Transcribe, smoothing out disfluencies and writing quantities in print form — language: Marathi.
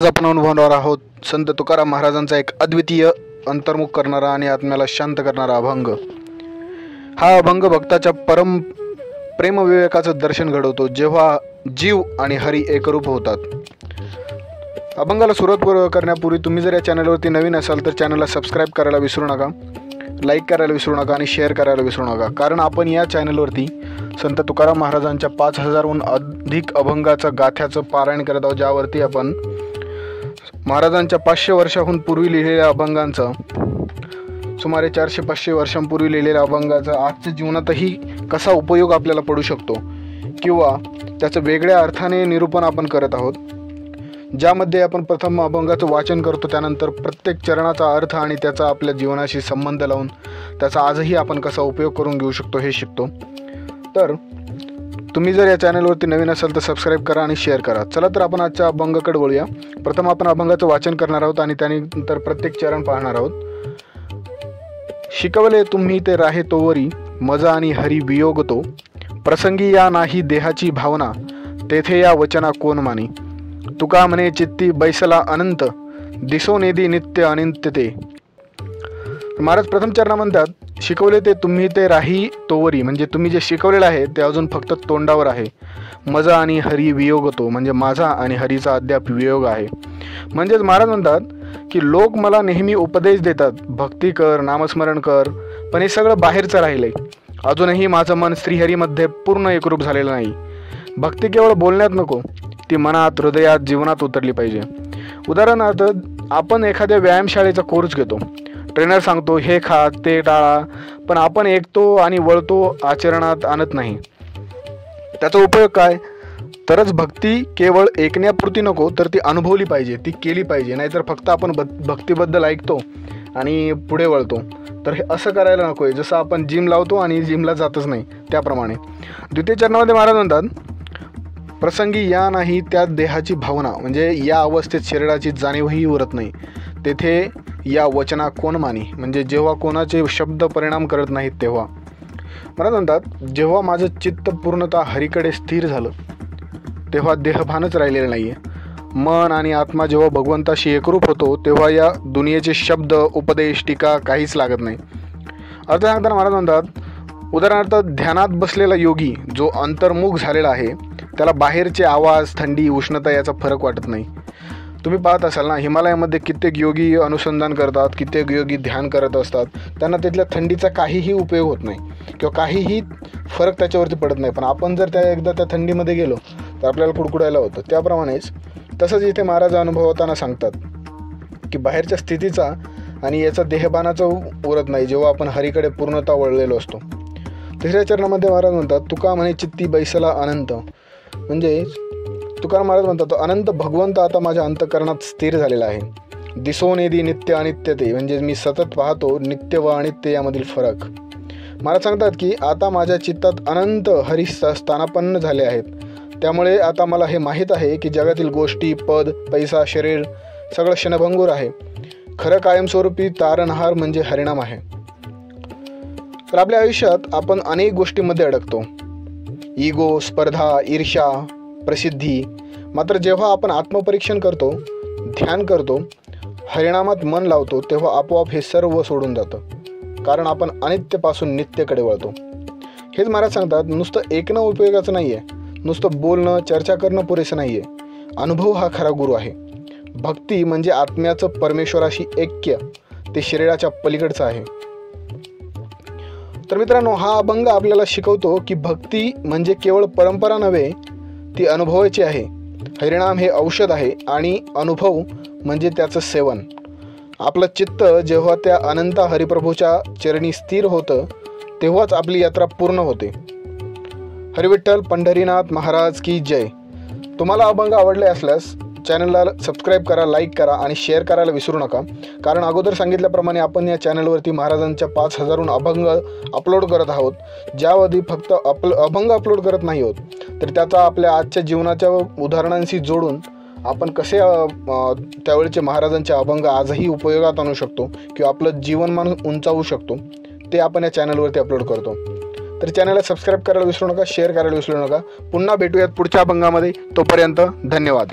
आज आपण अनुभवणार आहोत संत तुकाराम महाराजांचा एक अद्वितीय अंतर्मुख करणारा आणि आत्म्याला शांत करणारा अभंग। हा अभंग भक्ताच्या परम प्रेम विवेकाचं दर्शन घडवतो, जेव्हा जीव आणि हरी एकरूप होतात। अभंगाला सुरुवात करण्यापूर्वी तुम्ही जर या चॅनलवरती नवीन असाल तर चॅनलला सबस्क्राईब करायला विसरू नका, लाईक करायला विसरू नका आणि शेअर करायला विसरू नका, कारण आपण या चॅनलवरती संत तुकाराम महाराजांच्या 5000हून अधिक अभंगाचं गाथ्याचं पारायण करत आहोत, ज्यावरती आपण महाराजांच्या 500 वर्षाहून पूर्वी लिहिलेल्या अभंगांचं, सुमारे 400-500 वर्षांपूर्वी लिहिलेल्या अभंगाचा आजच्या जीवनातही कसा उपयोग आपल्याला पडू शकतो किंवा त्याचं वेगळ्या अर्थाने निरूपण आपण करत आहोत, ज्यामध्ये आपण प्रथम अभंगाचं वाचन करतो, त्यानंतर प्रत्येक चरणाचा अर्थ आणि त्याचा आपल्या जीवनाशी संबंध लावून त्याचा आजही आपण कसा उपयोग करून घेऊ शकतो हे शिकतो। तर तुम्ही जर या चॅनलवरती नवीन असाल तर सबस्क्राईब करा आणि शेअर करा। चला तर आपण आजच्या अभंगाकडे वळूया। प्रथम आपण अभंगाचं वाचन करणार आहोत आणि त्यानंतर प्रत्येक चरण पाहणार आहोत। शिकवले तुम्ही ते राहे तोवरी, मजा आणि हरी वियोगतो, प्रसंगी या नाही देहाची भावना, तेथे या वचना कोण मानी, तुका म्हणे चित्ती बैसला अनंत, दिसो नेदी नित्य अनित्य ते। महाराज प्रथम चरणा म्हणतात, शिकवले ते तुम्ही ते राही तोवरी, म्हणजे तुम्ही जे शिकवलेलं आहे ते अजून फक्त तोंडावर आहे। मजा आणि हरी वियोगतो, म्हणजे माझा आणि हरीचा अद्याप वियोग आहे। म्हणजेच महाराज म्हणतात की लोक मला नेहमी उपदेश देतात, भक्ती कर, नामस्मरण कर, पण हे सगळं बाहेरचं राहिलंय, अजूनही माझं मन श्रीहरीमध्ये पूर्ण एकरूप झालेलं नाही। भक्ती केवळ बोलण्यात नको, ती मनात, हृदयात, जीवनात उतरली पाहिजे। उदाहरणार्थ आपण एखाद्या व्यायामशाळेचा कोर्स घेतो, ट्रेनर सांगतो हे खा ते टाळा, पण आपण ऐकतो आणि वळतो, आचरणात आणत नाही। त्याचा उपयोग काय? तरच भक्ती केवळ ऐकण्यापुरती नको, तर ती अनुभवली पाहिजे, ती केली पाहिजे। नाहीतर फक्त आपण भक्तीबद्दल ऐकतो आणि पुढे वळतो, तर हे असं करायला नको आहे। जसं आपण जिम लावतो आणि जिमला जातच नाही, त्याप्रमाणे द्वितीय चरणामध्ये महाराज म्हणतात, प्रसंगी या नाही त्या देहाची भावना, म्हणजे या अवस्थेत शरीराची जाणीवही उरत नाही, तेथे या वचना कोण मानी, म्हणजे जेव्हा कोणाचे शब्द परिणाम करत नाहीत तेव्हा। मला म्हणतात, जेव्हा माझं चित्त पूर्णतः हरीकडे स्थिर झालं तेव्हा देहभानच राहिलेलं नाही आहे। मन आणि आत्मा जेव्हा भगवंताशी एकरूप होतो तेव्हा या दुनियेचे शब्द, उपदेश, टीका काहीच लागत नाही। अर्थ सांगताना महाराज म्हणतात, उदाहरणार्थ ध्यानात बसलेला योगी जो अंतर्मुख झालेला आहे त्याला बाहेरचे आवाज, थंडी, उष्णता याचा फरक वाटत नाही। तुम्ही पाहत असाल ना, हिमालयामध्ये कित्येक योगी अनुसंधान करतात, कित्येक योगी ध्यान करत असतात, त्यांना तिथल्या थंडीचा काहीही उपयोग होत नाही किंवा काहीही फरक त्याच्यावरती पडत नाही। पण आपण जर एकदा त्या थंडीमध्ये गेलो तर आपल्याला कुडकुडायला होतं। त्याप्रमाणेच तसंच इथे महाराज अनुभवताना सांगतात की बाहेरच्या स्थितीचा आणि याचा देहबानाचा उरत नाही जेव्हा आपण हरीकडे पूर्णतः वळलेलो असतो। तिसऱ्या चरणामध्ये महाराज म्हणतात, तुका म्हणे चित्ती बैसला अनंत, म्हणजे तुकाराम महाराज म्हणतात, अनंत भगवंत आता माझ्या अंतःकरणात स्थिर झालेला आहे। दिसो नेदी नित्य अनित्य ते, म्हणजे मी सतत पाहतो नित्य व अनित्य यामधील फरक। महाराज सांगतात की आता माझ्या चित्तात अनंत हरी स्थानापन्न झाले आहेत, त्यामुळे आता मला हे माहीत आहे की जगातील गोष्टी, पद, पैसा, शरीर सगळं क्षणभंगूर आहे। खरं कायमस्वरूपी तारणहार म्हणजे हरिनाम आहे। तर आपल्या आयुष्यात आपण अनेक गोष्टींमध्ये अडकतो, इगो, स्पर्धा, ईर्ष्या, प्रसिद्धी। मात्र जेव्हा आपण आत्मपरीक्षण करतो, ध्यान करतो, हरिनामात मन लावतो, तेव्हा आपोआप हे सर्व सोडून जातं, कारण आपण अनित्यपासून नित्यकडे वळतो। हेच महाराज सांगतात, नुसतं ऐकणं उपयोगाचं नाही आहे, नुसतं बोलणं, चर्चा करणं पुरेसं नाही आहे, अनुभव हा खरा गुरु आहे। भक्ती म्हणजे आत्म्याचं परमेश्वराशी ऐक्य, ते शरीराच्या पलीकडचं आहे। तर मित्रांनो, हा अभंग आपल्याला शिकवतो की भक्ती म्हणजे केवळ परंपरा नव्हे, ती अनुभवायची आहे। हरिनाम हे औषध आहे आणि अनुभव म्हणजे त्याचं सेवन। आपलं चित्त जेव्हा त्या अनंत हरिप्रभूच्या चरणी स्थिर होतं तेव्हाच आपली यात्रा पूर्ण होते। हरिविठ्ठल पंढरीनाथ महाराज की जय। तुम्हाला अभंग आवडले असल्यास चॅनलला सबस्क्राईब करा, लाईक करा आणि शेअर करायला विसरू नका, कारण अगोदर सांगितल्याप्रमाणे आपण या चॅनलवरती महाराजांच्या 5000हून अभंग अपलोड करत आहोत, ज्यामध्ये फक्त अभंग अपलोड करत नाही आहोत, तर त्याचा आपल्या आजच्या जीवनाच्या उदाहरणांशी जोडून आपण कसे त्यावेळेचे महाराजांचे अभंग आजही उपयोगात आणू शकतो किंवा आपलं जीवनमान उंचावू शकतो, ते आपण या चॅनलवरती अपलोड करतो। तर चॅनलला सबस्क्राईब करायला विसरू नका, शेअर करायला विसरू नका। पुन्हा भेटूयात पुढच्या अभंगामध्ये, तोपर्यंत धन्यवाद।